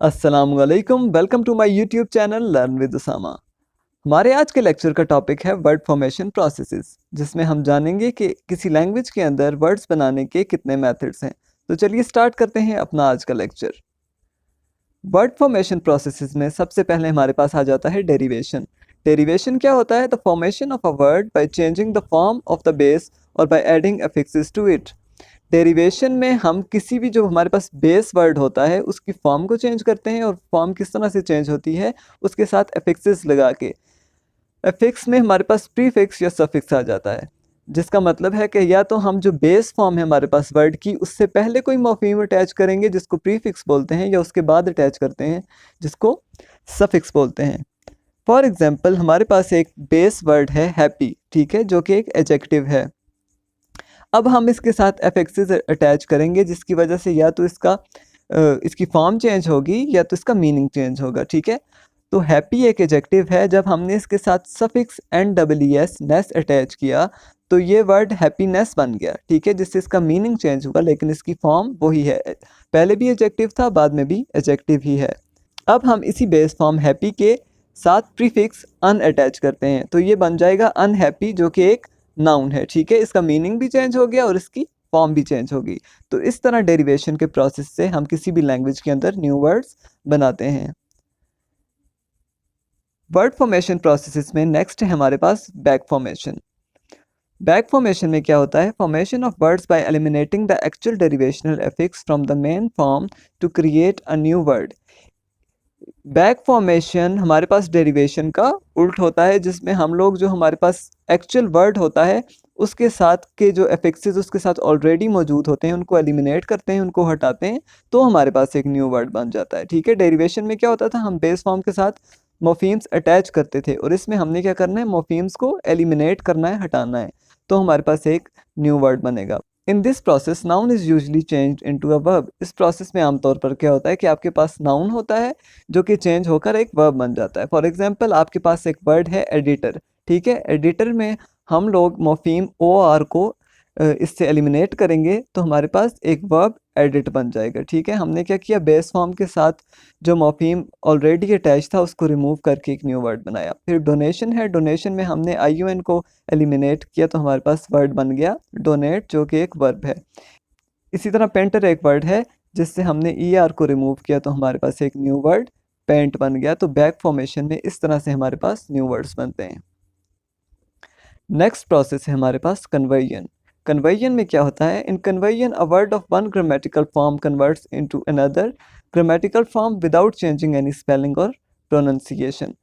अस्सलामुअलैकुम, welcome to my YouTube channel learn with Usama. हमारे आज के लेक्चर का टॉपिक है वर्ड फॉर्मेशन प्रोसेसेस, जिसमें हम जानेंगे कि किसी लैंग्वेज के अंदर वर्ड्स बनाने के कितने मेथड्स हैं। तो चलिए स्टार्ट करते हैं अपना आज का लेक्चर। वर्ड फॉर्मेशन प्रोसेसेस में सबसे पहले हमारे पास आ जाता है डेरिवेशन। डेरिवेशन क्या होता है? The formation of a word by changing the form of the base और by adding affixes to it. Derivation में हम किसी भी जो हमारे पास बेस वर्ड होता है उसकी फॉर्म को चेंज करते हैं, और फॉर्म किस तरह से चेंज होती है उसके साथ अफिक्सेस लगा के। अफिक्स में हमारे पास प्रीफिक्स या सफिक्स आ जाता है, जिसका मतलब है कि या तो हम जो बेस फॉर्म है हमारे पास वर्ड की उससे पहले कोई मॉर्फीम अटैच करेंगे जिसको प्रीफिक्स बोलते हैं, या उसके बाद अटैच करते हैं जिसको सफिक्स बोलते हैं। फॉर एग्जाम्पल हमारे पास एक बेस वर्ड है हैप्पी, ठीक है, जो कि एक एडजेक्टिव है। अब हम इसके साथ एफिक्सेस अटैच करेंगे जिसकी वजह से या तो इसकी फॉर्म चेंज होगी या तो इसका मीनिंग चेंज होगा, ठीक है। तो हैप्पी एक एडजेक्टिव है, जब हमने इसके साथ सफिक्स NES नेस अटैच किया तो ये वर्ड हैप्पीनेस बन गया, ठीक है, जिससे इसका मीनिंग चेंज होगा लेकिन इसकी फॉर्म वही है। पहले भी एडजेक्टिव था, बाद में भी एडजेक्टिव ही है। अब हम इसी बेस फॉर्म हैप्पी के साथ प्रीफिक्स अन अटैच करते हैं तो ये बन जाएगा अनहैप्पी, जो कि एक नाउन है, ठीक है। इसका मीनिंग भी चेंज हो गया और इसकी फॉर्म भी चेंज हो गई। तो इस तरह डेरिवेशन के प्रोसेस से हम किसी भी लैंग्वेज के अंदर न्यू वर्ड्स बनाते हैं। वर्ड फॉर्मेशन प्रोसेसेस में नेक्स्ट है हमारे पास बैक फॉर्मेशन। बैक फॉर्मेशन में क्या होता है? Formation of words by eliminating the actual derivational affix from the main form to create a new word. Back formation हमारे पास डेरिवेशन का उल्ट होता है, जिसमें हम लोग जो हमारे पास एक्चुअल वर्ड होता है उसके साथ के जो एफिक्सेस उसके साथ ऑलरेडी मौजूद होते हैं उनको एलिमिनेट करते हैं, उनको हटाते हैं, तो हमारे पास एक न्यू वर्ड बन जाता है, ठीक है। डेरिवेशन में क्या होता था? हम बेस फॉर्म के साथ मोफीम्स अटैच करते थे, और इसमें हमने क्या करना है? मोफीम्स को एलिमिनेट करना है, हटाना है, तो हमारे पास एक न्यू वर्ड बनेगा। In this process noun is usually change into a verb. इस प्रोसेस में आमतौर पर क्या होता है कि आपके पास नाउन होता है जो कि चेंज होकर एक वर्ब बन जाता है। फॉर एग्जाम्पल आपके पास एक वर्ड है एडिटर, ठीक है। एडिटर में हम लोग मोफीम OR को इससे एलिमिनेट करेंगे तो हमारे पास एक वर्ब एडिट बन जाएगा, ठीक है। हमने क्या किया? बेस फॉर्म के साथ जो मोफीम ऑलरेडी अटैच था उसको रिमूव करके एक न्यू वर्ड बनाया। फिर डोनेशन है, डोनेशन में हमने ION को एलिमिनेट किया तो हमारे पास वर्ड बन गया डोनेट, जो कि एक वर्ब है। इसी तरह पेंटर एक वर्ड है, जिससे हमने ER को रिमूव किया तो हमारे पास एक न्यू वर्ड पेंट बन गया। तो बैक फॉर्मेशन में इस तरह से हमारे पास न्यू वर्ड्स बनते हैं। नेक्स्ट प्रोसेस है हमारे पास कन्वर्जन। कन्वर्जन में क्या होता है? In conversion a word of one grammatical form converts into another grammatical form without changing any spelling और प्रोनाउंसिएशन।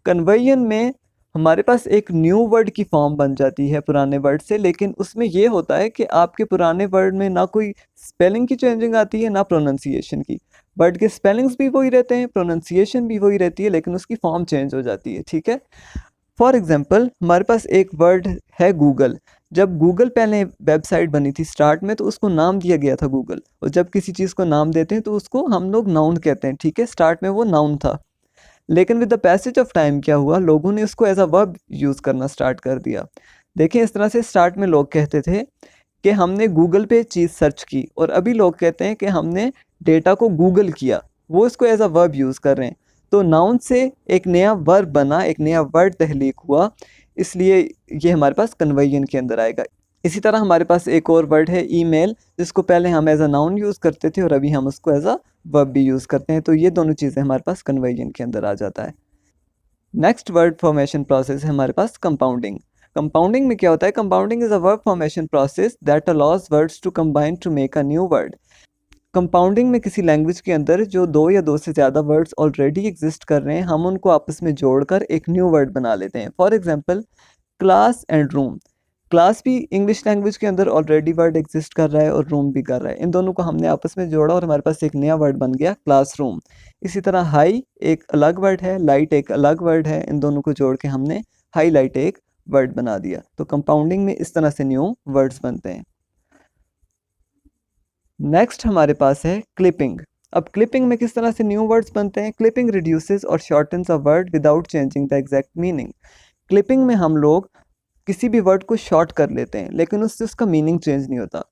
कन्वर्जन में हमारे पास एक न्यू वर्ड की फॉर्म बन जाती है पुराने वर्ड से, लेकिन उसमें ये होता है कि आपके पुराने वर्ड में ना कोई स्पेलिंग की चेंजिंग आती है ना प्रोनाउंसिएशन की। वर्ड के स्पेलिंग्स भी वही रहते हैं, प्रोनाउंसिएशन भी वही रहती है, लेकिन उसकी फॉर्म चेंज हो जाती है, ठीक है। फॉर एग्जाम्पल हमारे पास एक वर्ड है गूगल। जब गूगल पहले वेबसाइट बनी थी स्टार्ट में तो उसको नाम दिया गया था गूगल, और जब किसी चीज़ को नाम देते हैं तो उसको हम लोग नाउन कहते हैं, ठीक है। स्टार्ट में वो नाउन था, लेकिन with the passage of time क्या हुआ? लोगों ने उसको एज अ वर्ब यूज़ करना स्टार्ट कर दिया। देखिए इस तरह से स्टार्ट में लोग कहते थे कि हमने गूगल पे चीज़ सर्च की, और अभी लोग कहते हैं कि हमने डेटा को गूगल किया, वो इसको एज अ वर्ब यूज़ कर रहे हैं। तो नाउन से एक नया वर्ब बना, एक नया वर्ड तहलीक हुआ, इसलिए ये हमारे पास कन्वर्जन के अंदर आएगा। इसी तरह हमारे पास एक और वर्ड है ईमेल, जिसको पहले हम एज अ नाउन यूज़ करते थे और अभी हम उसको एज अ वर्ब भी यूज़ करते हैं। तो ये दोनों चीज़ें हमारे पास कन्वर्जन के अंदर आ जाता है। नेक्स्ट वर्ड फॉर्मेशन प्रोसेस है हमारे पास कंपाउंडिंग। कंपाउंडिंग में क्या होता है? Compounding is a word formation process that allows words to combine to make a new word. Compounding में किसी लैंग्वेज के अंदर जो दो या दो से ज़्यादा वर्ड्स ऑलरेडी एग्जिस्ट कर रहे हैं, हम उनको आपस में जोड़कर एक न्यू वर्ड बना लेते हैं। For example class and room. Class भी इंग्लिश लैंग्वेज के अंदर ऑलरेडी वर्ड एग्जिस्ट कर रहा है और रूम भी कर रहा है, इन दोनों को हमने आपस में जोड़ा और हमारे पास एक नया वर्ड बन गया क्लासरूम। इसी तरह हाई एक अलग वर्ड है, लाइट एक अलग वर्ड है, इन दोनों को जोड़ के हमने हाईलाइट एक वर्ड बना दिया। तो कंपाउंडिंग में इस तरह से न्यू वर्ड्स बनते हैं। नेक्स्ट हमारे पास है क्लिपिंग। अब क्लिपिंग में किस तरह से न्यू वर्ड्स बनते हैं? क्लिपिंग रिड्यूसेस और shortens a word without changing the exact meaning. Clipping में हम लोग किसी भी वर्ड को शॉर्ट कर लेते हैं, लेकिन उससे उसका मीनिंग चेंज नहीं होता।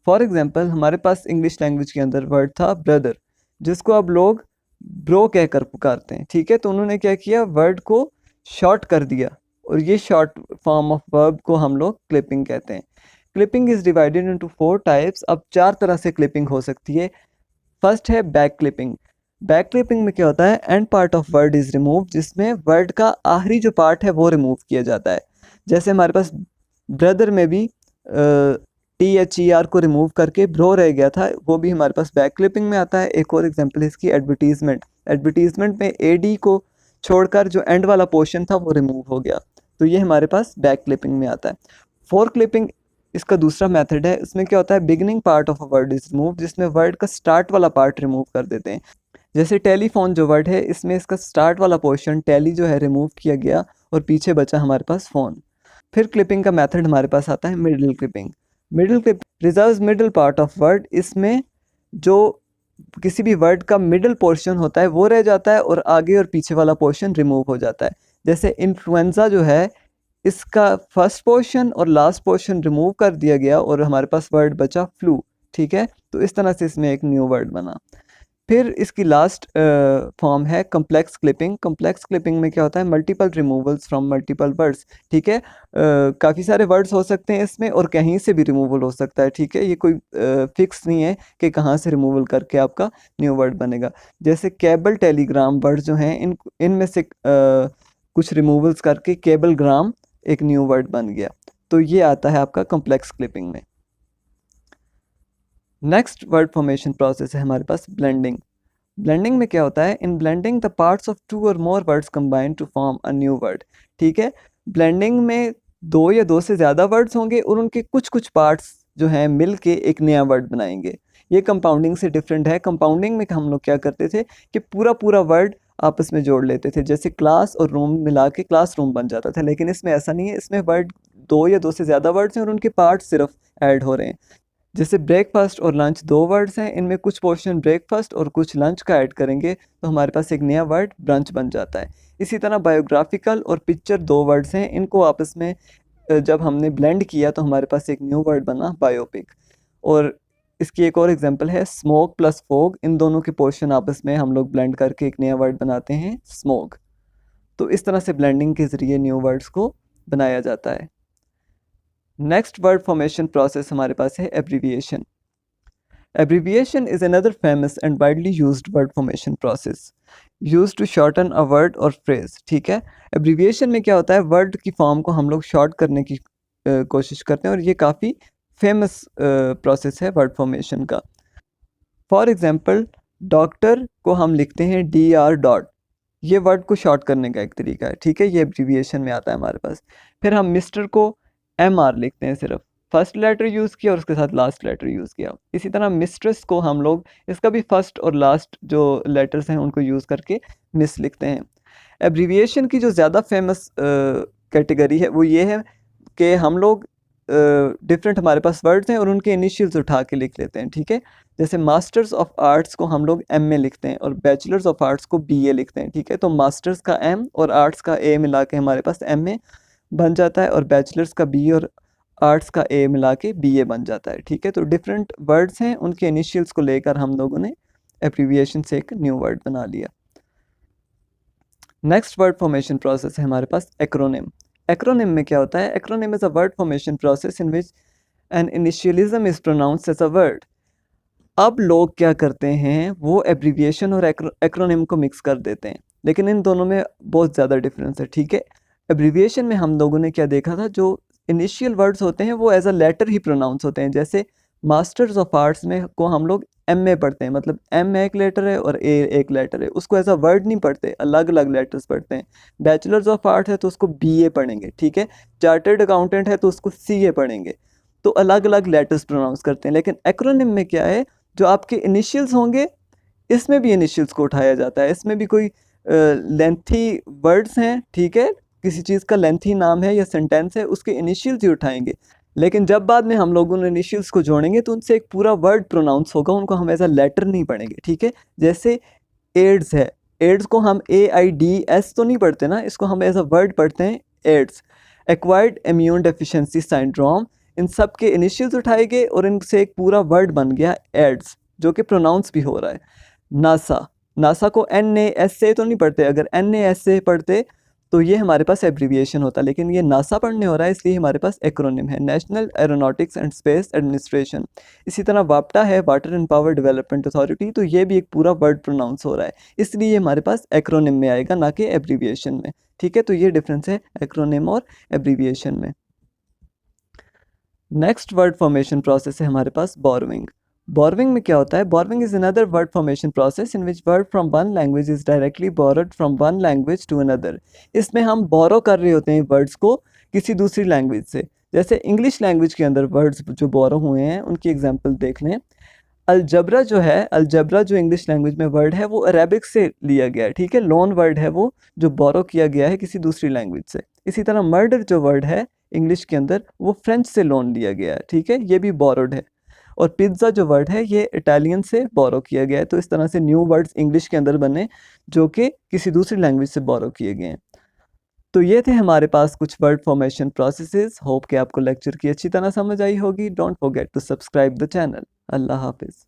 फॉर एग्जाम्पल हमारे पास इंग्लिश लैंग्वेज के अंदर वर्ड था ब्रदर, जिसको अब लोग ब्रो कहकर पुकारते हैं, ठीक है। तो उन्होंने क्या किया, वर्ड को शॉर्ट कर दिया, और ये शॉर्ट फॉर्म ऑफ वर्ब को हम लोग क्लिपिंग कहते हैं। Clipping is divided into 4 types. अब 4 तरह से क्लिपिंग हो सकती है। फर्स्ट है बैक क्लिपिंग। बैक क्लिपिंग में क्या होता है, and part of word is remove, जिसमें वर्ड का आखिरी जो पार्ट है वो रिमूव किया जाता है। जैसे हमारे पास ब्रदर में भी THER को रिमूव करके ब्रो रह गया था, वो भी हमारे पास बैक क्लिपिंग में आता है। एक और एग्जांपल है इसकी एडवर्टीजमेंट। एडवर्टीजमेंट में AD को छोड़कर जो एंड वाला पोर्शन था वो रिमूव हो गया, तो ये हमारे पास बैक क्लिपिंग में आता है। फोर क्लिपिंग इसका दूसरा मेथड है। इसमें क्या होता है, beginning part of a word is remove, जिसमें वर्ड का स्टार्ट वाला पार्ट रिमूव कर देते हैं। जैसे टेलीफोन जो वर्ड है, इसमें इसका स्टार्ट वाला पोर्शन टेली जो है रिमूव किया गया, और पीछे बचा हमारे पास फ़ोन। फिर क्लिपिंग का मेथड हमारे पास आता है middle clipping. Middle clip reserves middle part of word. इसमें जो किसी भी वर्ड का मिडिल पोर्शन होता है वो रह जाता है, और आगे और पीछे वाला पोर्शन रिमूव हो जाता है। जैसे इन्फ्लुएंजा जो है, इसका फर्स्ट पोर्शन और लास्ट पोर्शन रिमूव कर दिया गया, और हमारे पास वर्ड बचा फ्लू, ठीक है। तो इस तरह से इसमें एक न्यू वर्ड बना। फिर इसकी लास्ट फॉर्म है कम्प्लेक्स क्लिपिंग। कम्प्लेक्स क्लिपिंग में क्या होता है, multiple removals from multiple words, ठीक है। काफ़ी सारे वर्ड्स हो सकते हैं इसमें, और कहीं से भी रिमूवल हो सकता है, ठीक है। ये कोई फिक्स नहीं है कि कहाँ से रिमूवल करके आपका न्यू वर्ड बनेगा। जैसे केबल टेलीग्राम वर्ड जो हैं, इनमें से कुछ रिमूवल्स करके केबल ग्राम एक न्यू वर्ड बन गया। तो ये आता है आपका कम्प्लेक्स क्लिपिंग में। नेक्स्ट वर्ड फॉर्मेशन प्रोसेस है हमारे पास ब्लेंडिंग। ब्लेंडिंग में क्या होता है, in blending the parts of 2 और more words combine to form a new word, ठीक है। ब्लेंडिंग में 2 या 2 से ज़्यादा वर्ड्स होंगे, और उनके कुछ कुछ पार्ट्स जो हैं मिल के एक नया वर्ड बनाएंगे। ये कंपाउंडिंग से डिफरेंट है। कंपाउंडिंग में हम लोग क्या करते थे कि पूरा पूरा वर्ड आपस में जोड़ लेते थे, जैसे क्लास और रूम मिला के क्लासरूम बन जाता था। लेकिन इसमें ऐसा नहीं है, इसमें वर्ड 2 या 2 से ज़्यादा वर्ड्स हैं और उनके पार्ट्स सिर्फ ऐड हो रहे हैं। जैसे ब्रेकफास्ट और लंच 2 वर्ड्स हैं, इनमें कुछ पोर्शन ब्रेकफास्ट और कुछ लंच का ऐड करेंगे, तो हमारे पास एक नया वर्ड ब्रंच बन जाता है। इसी तरह बायोग्राफिकल और पिक्चर 2 वर्ड्स हैं, इनको आपस में जब हमने ब्लेंड किया तो हमारे पास एक न्यू वर्ड बना बायोपिक। और इसकी एक और एग्जांपल है स्मोक प्लस फोग। इन दोनों के पोर्शन आपस में हम लोग ब्लेंड करके एक नया वर्ड बनाते हैं स्मोक। तो इस तरह से ब्लेंडिंग के ज़रिए न्यू वर्ड्स को बनाया जाता है। नेक्स्ट वर्ड फॉर्मेशन प्रोसेस हमारे पास है abbreviation. Abbreviation is another famous and widely used word formation process used to shorten a word or phrase, ठीक है। Abbreviation में क्या होता है, वर्ड की फॉर्म को हम लोग शॉर्ट करने की कोशिश करते हैं, और ये काफ़ी फेमस प्रोसेस है वर्ड फॉर्मेशन का। फॉर एग्जांपल, डॉक्टर को हम लिखते हैं DR. ये वर्ड को शॉर्ट करने का एक तरीका है, ठीक है। ये एब्रीविएशन में आता है हमारे पास। फिर हम मिस्टर को MR लिखते हैं, सिर्फ फर्स्ट लेटर यूज़ किया और उसके साथ लास्ट लेटर यूज़ किया। इसी तरह मिस्ट्रेस को हम लोग इसका भी फर्स्ट और लास्ट जो लेटर्स हैं उनको यूज़ करके मिस लिखते हैं। एब्रीविएशन की जो ज़्यादा फेमस कैटेगरी है वो ये है कि हम लोग डिफरेंट हमारे पास वर्ड्स हैं और उनके इनिशियल्स उठा के लिख लेते हैं, ठीक है। जैसे मास्टर्स ऑफ आर्ट्स को हम लोग MA लिखते हैं, और बैचलर्स ऑफ आर्ट्स को BA लिखते हैं, ठीक है। तो मास्टर्स का M और आर्ट्स का A मिला के हमारे पास MA बन जाता है, और बैचलर्स का B और आर्ट्स का A मिला के BA बन जाता है, ठीक है। तो डिफरेंट वर्ड्स हैं, उनके इनिशियल्स को लेकर हम लोगों ने एब्रीविएशन से एक न्यू वर्ड बना लिया। नेक्स्ट वर्ड फॉर्मेशन प्रोसेस है हमारे पास एक्रोनिम। एक्रोनिम में क्या होता है, acronym is a word formation process in which an initialism is pronounced as a word. अब लोग क्या करते हैं, वो एब्रीविएशन और एक्रोनिम को मिक्स कर देते हैं, लेकिन इन दोनों में बहुत ज़्यादा डिफरेंस है, ठीक है। एब्रीविएशन में हम लोगों ने क्या देखा था, जो इनिशियल वर्ड्स होते हैं वो एज अ लेटर ही प्रोनाउंस होते हैं। जैसे मास्टर्स ऑफ आर्ट्स में को हम लोग MA पढ़ते हैं, मतलब M एक लेटर है और A एक लेटर है, उसको एज अ वर्ड नहीं पढ़ते, अलग अलग लेटर्स पढ़ते हैं। बैचलर्स ऑफ आर्ट्स है तो उसको BA पढ़ेंगे, ठीक है। चार्टर्ड अकाउंटेंट है तो उसको CA पढ़ेंगे। तो अलग अलग लेटर्स प्रोनाउंस करते हैं। लेकिन एक्रोनिम में क्या है, जो आपके इनिशियल्स होंगे इसमें भी इनिशियल्स को उठाया जाता है। इसमें भी कोई लेंथी वर्ड्स हैं, ठीक है, किसी चीज़ का लेंथी नाम है या सेंटेंस है, उसके इनिशियल्स ही उठाएंगे। लेकिन जब बाद में हम लोग उन इनिशियल्स को जोड़ेंगे तो उनसे एक पूरा वर्ड प्रोनाउंस होगा, उनको हम एज अ लेटर नहीं पढ़ेंगे, ठीक है। जैसे एड्स है, एड्स को हम AIDS तो नहीं पढ़ते ना, इसको हम एज अ वर्ड पढ़ते हैं AIDS. Acquired immune deficiency syndrome, इन सब के इनिशियल्स उठाए गए और इनसे एक पूरा वर्ड बन गया एड्स, जो कि प्रोनाउंस भी हो रहा है। नासा, नासा को NASA तो नहीं पढ़ते, अगर NASA पढ़ते तो ये हमारे पास एब्रीविएशन होता, लेकिन ये नासा पढ़ने हो रहा है इसलिए हमारे पास एक्रोनिम है, national aeronautics and space administration. इसी तरह वाप्टा है, water and power development authority, तो ये भी एक पूरा वर्ड प्रोनाउंस हो रहा है, इसलिए ये हमारे पास एक्रोनिम में आएगा, ना कि एब्रीविएशन में। ठीक है, तो ये डिफरेंस है एक्रोनिम और एब्रीविएशन में। नेक्स्ट वर्ड फॉर्मेशन प्रोसेस है हमारे पास बोरोइंग। बोरोइंग में क्या होता है? Borrowing is another word formation process in which word from one language is directly borrowed from one language to another. इसमें हम बोरो कर रहे होते हैं वर्ड्स को किसी दूसरी लैंग्वेज से। जैसे इंग्लिश लैंग्वेज के अंदर वर्ड्स जो बोरो हुए हैं उनकी एग्जाम्पल देख लें। अलजबरा जो है, अलजबरा जो इंग्लिश लैंग्वेज में वर्ड है वो अरेबिक से लिया गया है। ठीक है, लोन वर्ड है वो जो बोरो किया गया है किसी दूसरी लैंग्वेज से। इसी तरह मर्डर जो वर्ड है इंग्लिश के अंदर वो फ्रेंच से लोन लिया गया है। ठीक है, ये भी बोरोड है। और पिज़्ज़ा जो वर्ड है ये इटालियन से बोरो किया गया है। तो इस तरह से न्यू वर्ड्स इंग्लिश के अंदर बने जो कि किसी दूसरी लैंग्वेज से बोरो किए गए हैं। तो ये थे हमारे पास कुछ वर्ड फॉर्मेशन प्रोसेसेस। होप कि आपको लेक्चर की अच्छी तरह समझ आई होगी। Don't forget to subscribe the channel. अल्लाह हाफिज़।